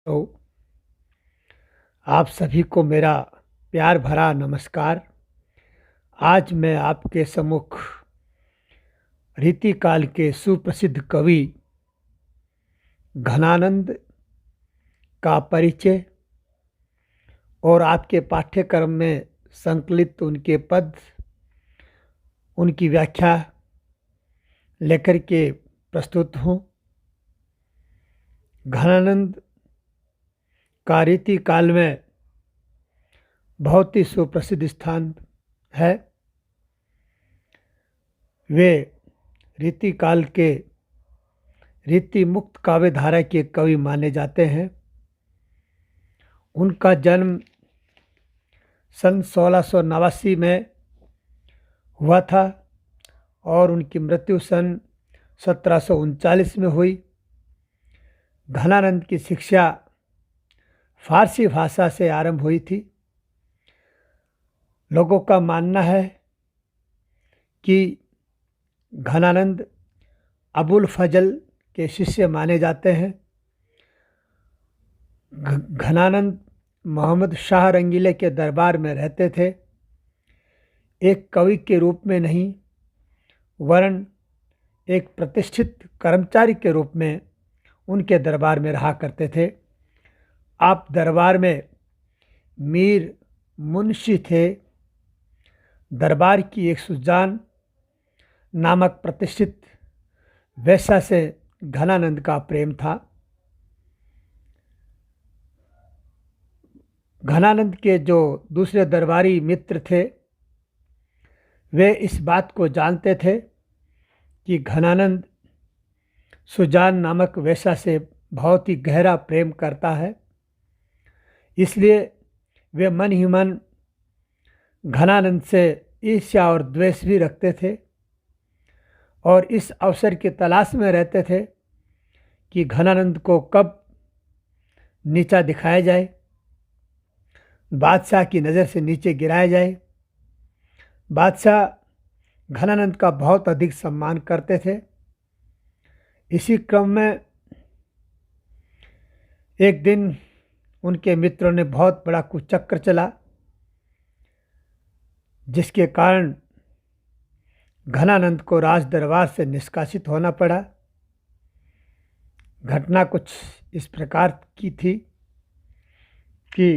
तो आप सभी को मेरा प्यार भरा नमस्कार। आज मैं आपके सम्मुख रीतिकाल के सुप्रसिद्ध कवि घनानंद का परिचय और आपके पाठ्यक्रम में संकलित उनके पद, उनकी व्याख्या लेकर के प्रस्तुत हूँ। घनानंद का रीतिकाल में बहुत ही सुप्रसिद्ध स्थान है। वे रीतिकाल के रीति मुक्त काव्य धारा के कवि माने जाते हैं। उनका जन्म सन 1689 में हुआ था और उनकी मृत्यु सन 1739 में हुई। घनानंद की शिक्षा फारसी भाषा से आरंभ हुई थी। लोगों का मानना है कि घनानंद अबुल फजल के शिष्य माने जाते हैं। घनानंद मोहम्मद शाह रंगीले के दरबार में रहते थे। एक कवि के रूप में नहीं, वरन एक प्रतिष्ठित कर्मचारी के रूप में उनके दरबार में रहा करते थे। आप दरबार में मीर मुंशी थे। दरबार की एक सुजान नामक प्रतिष्ठित वैश्या से घनानंद का प्रेम था। घनानंद के जो दूसरे दरबारी मित्र थे, वे इस बात को जानते थे कि घनानंद सुजान नामक वैश्या से बहुत ही गहरा प्रेम करता है। इसलिए वे मन ही मन घनानंद से ईर्ष्या और द्वेष भी रखते थे और इस अवसर की तलाश में रहते थे कि घनानंद को कब नीचा दिखाया जाए, बादशाह की नज़र से नीचे गिराया जाए। बादशाह घनानंद का बहुत अधिक सम्मान करते थे। इसी क्रम में एक दिन उनके मित्रों ने बहुत बड़ा कुचक्र चला, जिसके कारण घनानंद को राज दरबार से निष्कासित होना पड़ा। घटना कुछ इस प्रकार की थी कि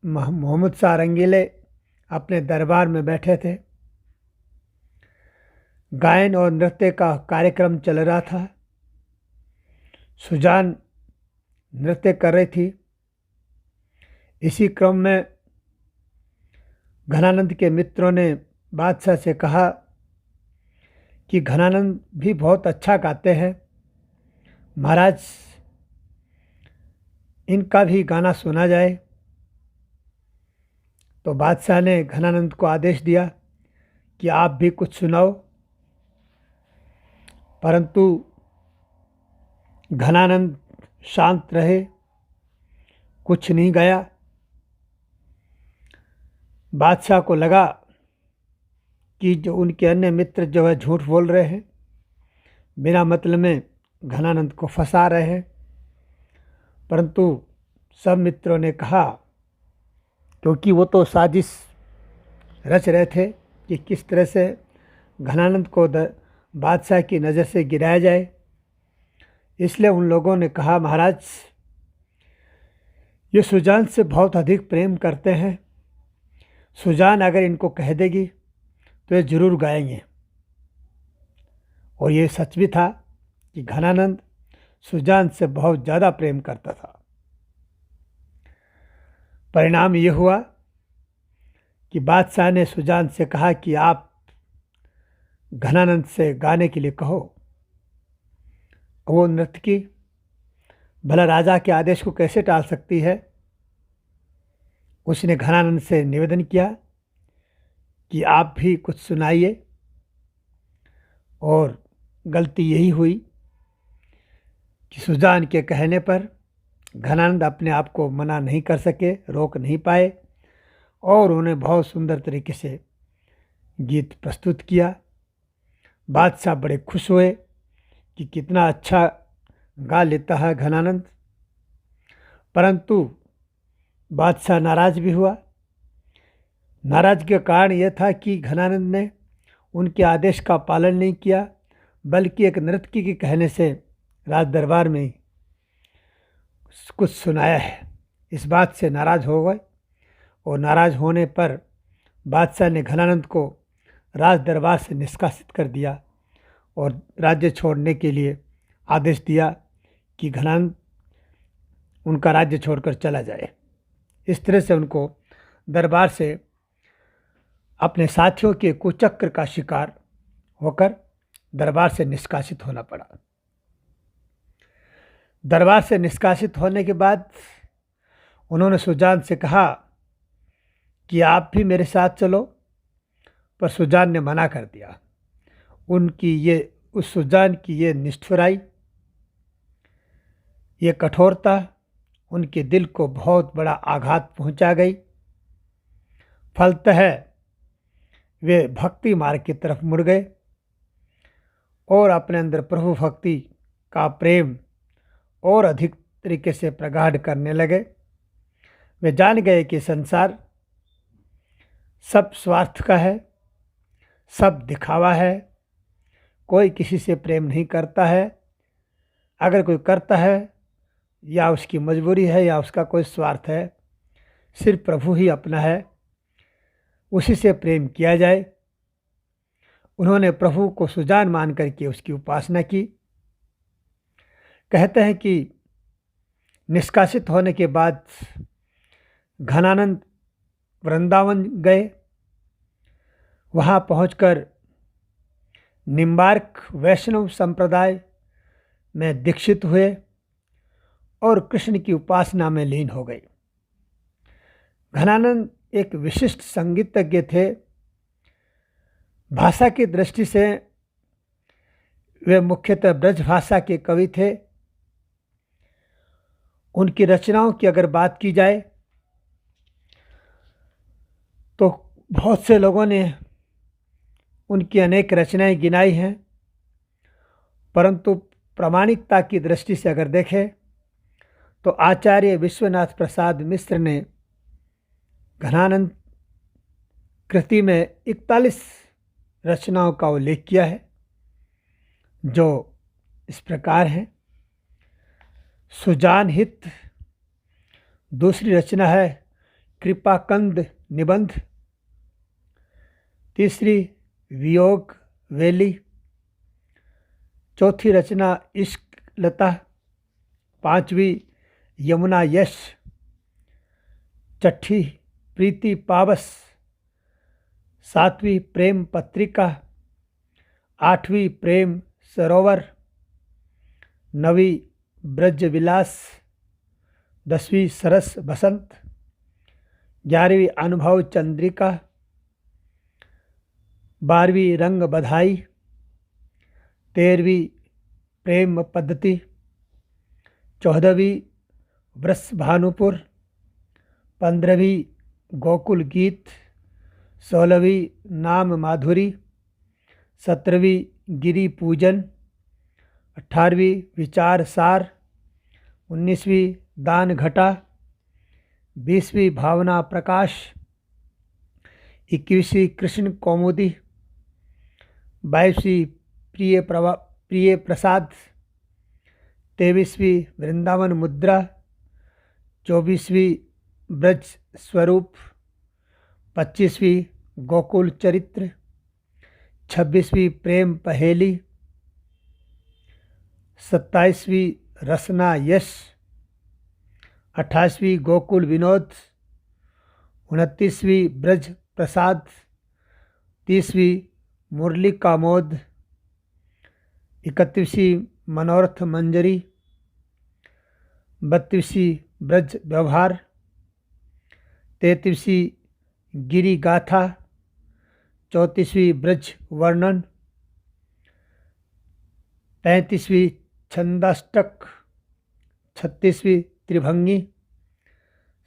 मोहम्मद शाह रंगीले अपने दरबार में बैठे थे। गायन और नृत्य का कार्यक्रम चल रहा था। सुजान नृत्य कर रही थी। इसी क्रम में घनानंद के मित्रों ने बादशाह से कहा कि घनानंद भी बहुत अच्छा गाते हैं, महाराज इनका भी गाना सुना जाए। तो बादशाह ने घनानंद को आदेश दिया कि आप भी कुछ सुनाओ, परंतु घनानंद शांत रहे, कुछ नहीं गाया। बादशाह को लगा कि जो उनके अन्य मित्र जो है झूठ बोल रहे हैं, बिना मतलब में घनानंद को फंसा रहे हैं। परंतु सब मित्रों ने कहा, क्योंकि वो तो साजिश रच रहे थे कि किस तरह से घनानंद को बादशाह की नज़र से गिराया जाए, इसलिए उन लोगों ने कहा, महाराज ये सुजान से बहुत अधिक प्रेम करते हैं, सुजान अगर इनको कह देगी तो ये जरूर गाएंगे। और ये सच भी था कि घनानंद सुजान से बहुत ज़्यादा प्रेम करता था। परिणाम ये हुआ कि बादशाह ने सुजान से कहा कि आप घनानंद से गाने के लिए कहो। वो नृत्य की, भला राजा के आदेश को कैसे टाल सकती है। उसने घनानंद से निवेदन किया कि आप भी कुछ सुनाइए। और गलती यही हुई कि सुजान के कहने पर घनानंद अपने आप को मना नहीं कर सके, रोक नहीं पाए और उन्हें बहुत सुंदर तरीके से गीत प्रस्तुत किया। बादशाह बड़े खुश हुए कि कितना अच्छा गा लेता है घनानंद। परंतु बादशाह नाराज भी हुआ। नाराज के कारण यह था कि घनानंद ने उनके आदेश का पालन नहीं किया, बल्कि एक नर्तकी के कहने से राज दरबार में कुछ सुनाया है। इस बात से नाराज हो गए और नाराज होने पर बादशाह ने घनानंद को राज दरबार से निष्कासित कर दिया और राज्य छोड़ने के लिए आदेश दिया कि घनानंद उनका राज्य छोड़कर चला जाए। इस तरह से उनको दरबार से अपने साथियों के कुचक्र का शिकार होकर दरबार से निष्कासित होना पड़ा। दरबार से निष्कासित होने के बाद उन्होंने सुजान से कहा कि आप भी मेरे साथ चलो, पर सुजान ने मना कर दिया। उस सुजान की ये निष्ठुराई, ये कठोरता उनके दिल को बहुत बड़ा आघात पहुंचा गई। फलतः वे भक्ति मार्ग की तरफ मुड़ गए और अपने अंदर प्रभु भक्ति का प्रेम और अधिक तरीके से प्रगाढ़ करने लगे। वे जान गए कि संसार सब स्वार्थ का है, सब दिखावा है, कोई किसी से प्रेम नहीं करता है। अगर कोई करता है या उसकी मजबूरी है या उसका कोई स्वार्थ है, सिर्फ प्रभु ही अपना है, उसी से प्रेम किया जाए। उन्होंने प्रभु को सुजान मान करके उसकी उपासना की। कहते हैं कि निष्कासित होने के बाद घनानंद वृंदावन गए। वहाँ पहुंचकर निम्बार्क वैष्णव संप्रदाय में दीक्षित हुए और कृष्ण की उपासना में लीन हो गए। घनानंद एक विशिष्ट संगीतज्ञ थे। भाषा की दृष्टि से वे मुख्यतः ब्रज भाषा के कवि थे। उनकी रचनाओं की अगर बात की जाए तो बहुत से लोगों ने उनकी अनेक रचनाएं गिनाई हैं, परंतु प्रामाणिकता की दृष्टि से अगर देखें तो आचार्य विश्वनाथ प्रसाद मिश्र ने घनानंद कृति में 41 रचनाओं का उल्लेख किया है, जो इस प्रकार हैं। सुजान हित दूसरी रचना है कृपाकंद निबंध, तीसरी वियोग वेली, चौथी रचना इश्क लता, पांचवी यमुना यश, छठी प्रीति पावस, सातवीं प्रेम पत्रिका, आठवीं प्रेम सरोवर, नवीं ब्रज विलास, 10वीं सरस बसंत, 11वीं अनुभव चंद्रिका, 12वीं रंग बधाई, 13वीं प्रेम पद्धति, 14वीं वृष भानुपुर, 15वीं गोकुल गीत, 16वीं नाम माधुरी, 17वीं गिरी पूजन, 18वीं विचार सार, 19वीं दान घटा, 20वीं भावना प्रकाश, 21वीं कृष्ण कौमुदी, 22वीं प्रिय प्रसाद, 23वीं वृंदावन मुद्रा, 24वीं ब्रज स्वरूप, 25वीं गोकुल चरित्र, 26वीं प्रेम पहेली, 27वीं रसना यश, 28वीं गोकुल विनोद, 29वीं ब्रज प्रसाद, 30वीं मुरली कामोद, 31वीं मनोरथ मंजरी, 32वीं ब्रज व्यवहार, 33वीं गिरी गाथा, 34वीं ब्रज वर्णन, 35वीं छंदाष्टक, 36वीं त्रिभंगी,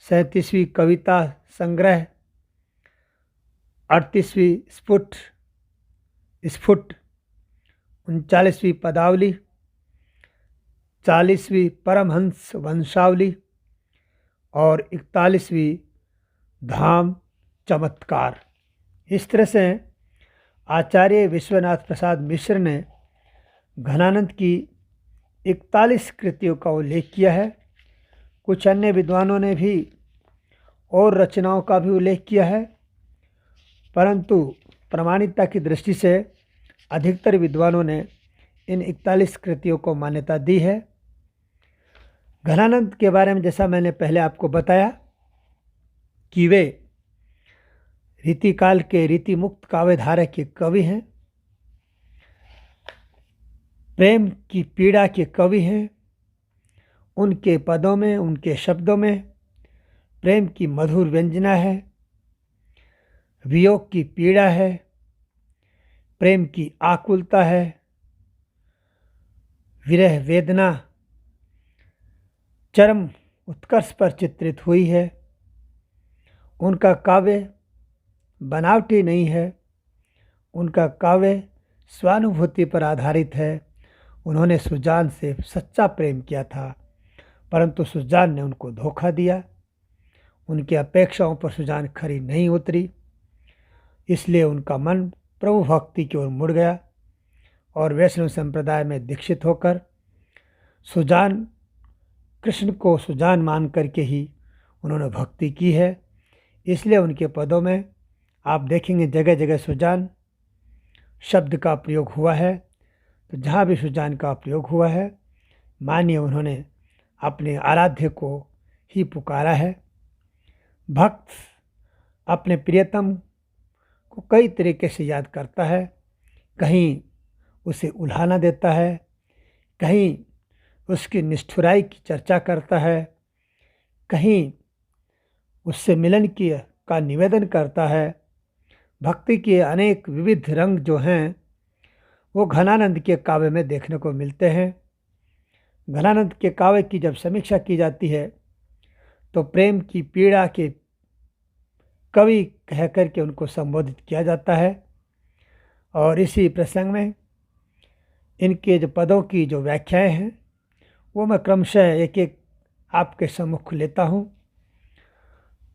37वीं कविता संग्रह, 38वीं स्फुट, 39वीं पदावली, 40वीं परमहंस वंशावली, और 41वीं धाम चमत्कार। इस तरह से आचार्य विश्वनाथ प्रसाद मिश्र ने घनानंद की 41 कृतियों का उल्लेख किया है। कुछ अन्य विद्वानों ने भी और रचनाओं का भी उल्लेख किया है, परंतु प्रमाणिकता की दृष्टि से अधिकतर विद्वानों ने इन 41 कृतियों को मान्यता दी है। घनानंद के बारे में जैसा मैंने पहले आपको बताया कि वे रीतिकाल के रीति मुक्त काव्यधारा के कवि हैं, प्रेम की पीड़ा के कवि हैं। उनके पदों में, उनके शब्दों में प्रेम की मधुर व्यंजना है, वियोग की पीड़ा है, प्रेम की आकुलता है, विरह वेदना चरम उत्कर्ष पर चित्रित हुई है। उनका काव्य बनावटी नहीं है, उनका काव्य स्वानुभूति पर आधारित है। उन्होंने सुजान से सच्चा प्रेम किया था, परंतु सुजान ने उनको धोखा दिया। उनकी अपेक्षाओं पर सुजान खरी नहीं उतरी, इसलिए उनका मन प्रभु भक्ति की ओर मुड़ गया और वैष्णव संप्रदाय में दीक्षित होकर सुजान, कृष्ण को सुजान मान करके ही उन्होंने भक्ति की है। इसलिए उनके पदों में आप देखेंगे जगह जगह सुजान शब्द का प्रयोग हुआ है। तो जहाँ भी सुजान का प्रयोग हुआ है, मानिए उन्होंने अपने आराध्य को ही पुकारा है। भक्त अपने प्रियतम को कई तरीके से याद करता है, कहीं उसे उल्हाना देता है, कहीं उसकी निष्ठुराई की चर्चा करता है, कहीं उससे मिलन का निवेदन करता है। भक्ति के अनेक विविध रंग जो हैं वो घनानंद के काव्य में देखने को मिलते हैं। घनानंद के काव्य की जब समीक्षा की जाती है तो प्रेम की पीड़ा के कवि कह कर के उनको संबोधित किया जाता है। और इसी प्रसंग में इनके जो पदों की जो व्याख्याएं हैं वो मैं क्रमशः एक एक आपके सम्मुख लेता हूँ,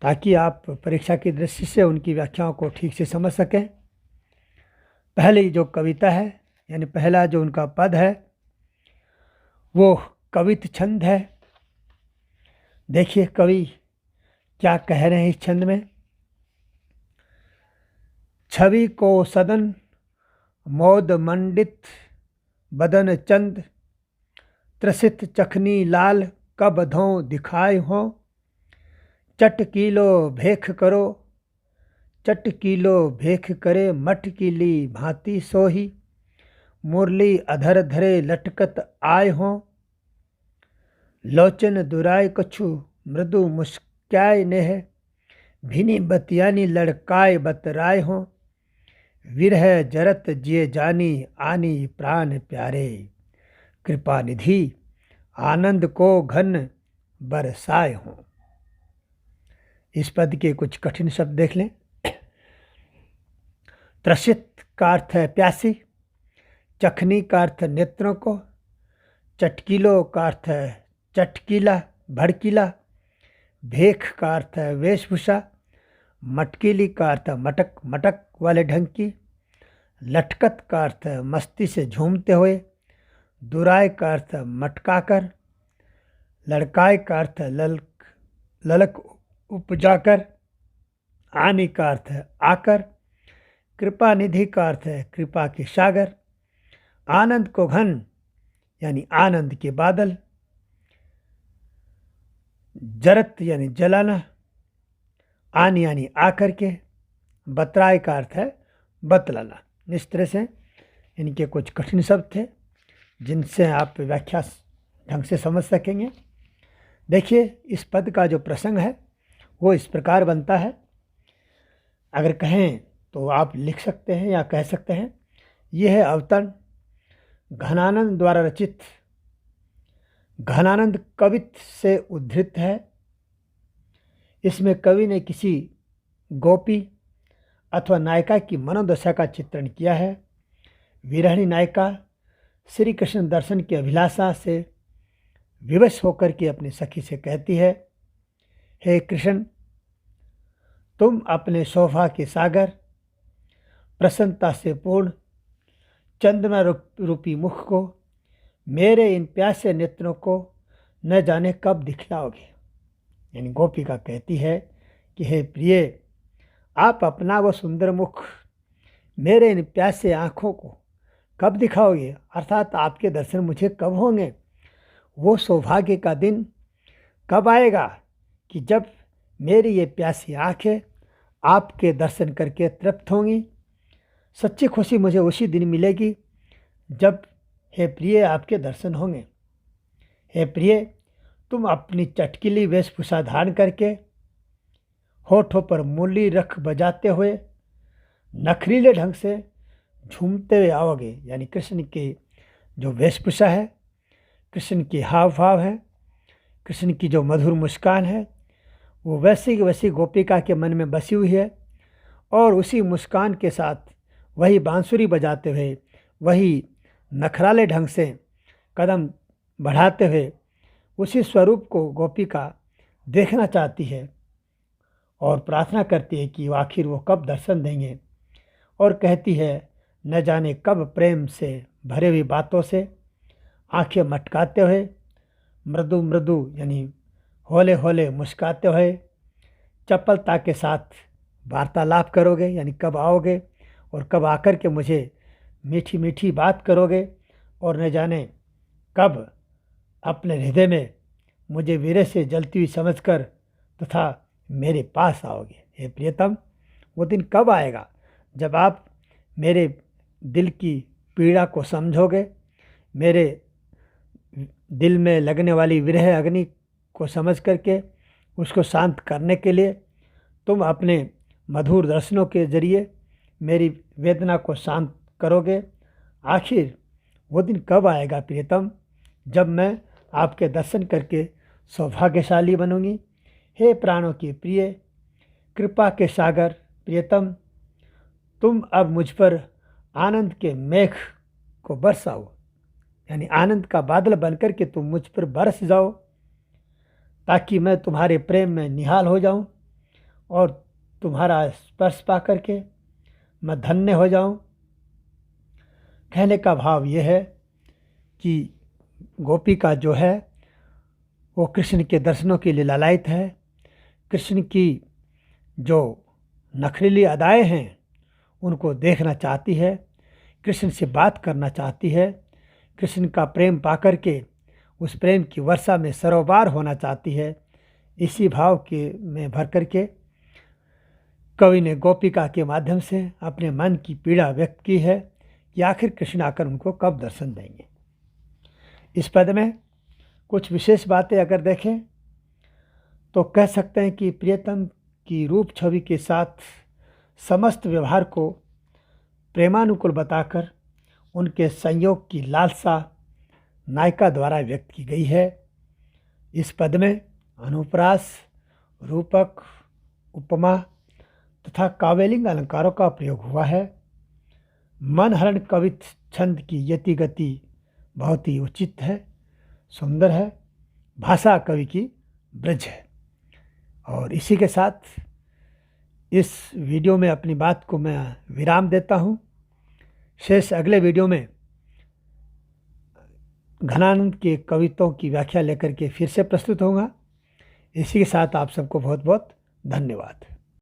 ताकि आप परीक्षा की दृष्टि से उनकी व्याख्याओं को ठीक से समझ सकें। पहली जो कविता है, यानी पहला जो उनका पद है, वो कवित छंद है। देखिए कवि क्या कह रहे हैं इस छंद में। छवि को सदन मोद मंडित बदन चंद, त्रसित चखनी लाल कब धों दिखाए हों, चटकीलो भेख करो चटकीलो भेख करे, मटकीली भांति सोही, मुरली अधर धरे लटकत आय हों, लोचन दुराय कछु मृदु मुस्काय नेह, भिनी बतियानी लड़काय बतराय हों, विरह जरत जिए जानी आनी प्राण प्यारे, कृपा निधि आनंद को घन बरसाए हों। इस पद के कुछ कठिन शब्द देख लें। त्रसित का अर्थ है प्यासी, चखनी का अर्थ नेत्रों को, चटकीलो का अर्थ है चटकीला भड़कीला, भेख का अर्थ है वेशभूषा, मटकीली का अर्थ है मटक मटक वाले ढंग की, लटकत का अर्थ है मस्ती से झूमते हुए, दुराय का अर्थ है मटकाकर, लड़काय का अर्थ है ललक उपजाकर, आनी का अर्थ है आकर, कृपा निधि का अर्थ है कृपा के सागर, आनंद को घन यानी आनंद के बादल, जरत यानी जलाना, आनी यानी आकर के, बतराय का अर्थ है बतलाना। इस तरह से इनके कुछ कठिन शब्द थे जिनसे आप व्याख्या ढंग से समझ सकेंगे। देखिए इस पद का जो प्रसंग है वो इस प्रकार बनता है। अगर कहें तो आप लिख सकते हैं या कह सकते हैं, यह है अवतरण घनानंद द्वारा रचित। घनानंद कवित्व से उद्धृत है। इसमें कवि ने किसी गोपी अथवा नायिका की मनोदशा का चित्रण किया है। विरहिणी नायिका श्री कृष्ण दर्शन की अभिलाषा से विवश होकर के अपनी सखी से कहती है हे कृष्ण, तुम अपने शोभा के सागर, प्रसन्नता से पूर्ण चंद्रमा रूपी मुख को, मेरे इन प्यासे नेत्रों को न जाने कब दिखलाओगे। यानी गोपिका कहती है कि हे प्रिय, आप अपना वो सुंदर मुख मेरे इन प्यासे आँखों को कब दिखाओगे, अर्थात आपके दर्शन मुझे कब होंगे। वो सौभाग्य का दिन कब आएगा कि जब मेरी ये प्यासी आँखें आपके दर्शन करके तृप्त होंगी। सच्ची खुशी मुझे उसी दिन मिलेगी जब हे प्रिय आपके दर्शन होंगे। हे प्रिय, तुम अपनी चटकीली वेशभूषा धारण करके होठों पर मुरली रख बजाते हुए नखरीले ढंग से झूमते हुए आओगे। यानी कृष्ण की जो वेशभूषा है, कृष्ण की हाव भाव है, कृष्ण की जो मधुर मुस्कान है, वो वैसी की वैसी गोपिका के मन में बसी हुई है। और उसी मुस्कान के साथ वही बांसुरी बजाते हुए, वही नखराले ढंग से कदम बढ़ाते हुए उसी स्वरूप को गोपिका देखना चाहती है और प्रार्थना करती है कि आखिर वो कब दर्शन देंगे। और कहती है, न जाने कब प्रेम से भरे हुई बातों से आंखें मटकाते हुए मृदु मृदु यानी हौले हौले मुस्काते हुए चपलता के साथ वार्तालाप करोगे। यानी कब आओगे और कब आकर के मुझे मीठी मीठी बात करोगे और न जाने कब अपने हृदय में मुझे वीरे से जलती हुई समझकर तथा मेरे पास आओगे। हे प्रियतम, वो दिन कब आएगा जब आप मेरे दिल की पीड़ा को समझोगे, मेरे दिल में लगने वाली विरह अग्नि को समझ करके उसको शांत करने के लिए तुम अपने मधुर दर्शनों के जरिए मेरी वेदना को शांत करोगे। आखिर वो दिन कब आएगा प्रियतम जब मैं आपके दर्शन करके सौभाग्यशाली बनूंगी। हे प्राणों की प्रिय, कृपा के सागर प्रियतम, तुम अब मुझ पर आनंद के मेघ को बरसाओ। यानी आनंद का बादल बनकर के तुम मुझ पर बरस जाओ ताकि मैं तुम्हारे प्रेम में निहाल हो जाऊं और तुम्हारा स्पर्श पा करके मैं धन्य हो जाऊं। कहने का भाव यह है कि गोपिका जो है वो कृष्ण के दर्शनों के लिए लालायित है। कृष्ण की जो नखरीली अदाएँ हैं उनको देखना चाहती है, कृष्ण से बात करना चाहती है, कृष्ण का प्रेम पाकर के उस प्रेम की वर्षा में सरोबार होना चाहती है। इसी भाव के में भर करके कवि ने गोपिका के माध्यम से अपने मन की पीड़ा व्यक्त की है कि आखिर कृष्ण आकर उनको कब दर्शन देंगे। इस पद में कुछ विशेष बातें अगर देखें तो कह सकते हैं कि प्रियतम की रूप छवि के साथ समस्त व्यवहार को प्रेमानुकूल बताकर उनके संयोग की लालसा नायिका द्वारा व्यक्त की गई है। इस पद में अनुप्रास, रूपक, उपमा तथा काव्यलिंग अलंकारों का प्रयोग हुआ है। मनहरण कवित छंद की यति गति बहुत ही उचित है, सुंदर है, भाषा कवि की ब्रज है। और इसी के साथ इस वीडियो में अपनी बात को मैं विराम देता हूँ। शेष अगले वीडियो में घनानंद के कविताओं की व्याख्या लेकर के फिर से प्रस्तुत होगा। इसी के साथ आप सबको बहुत बहुत धन्यवाद।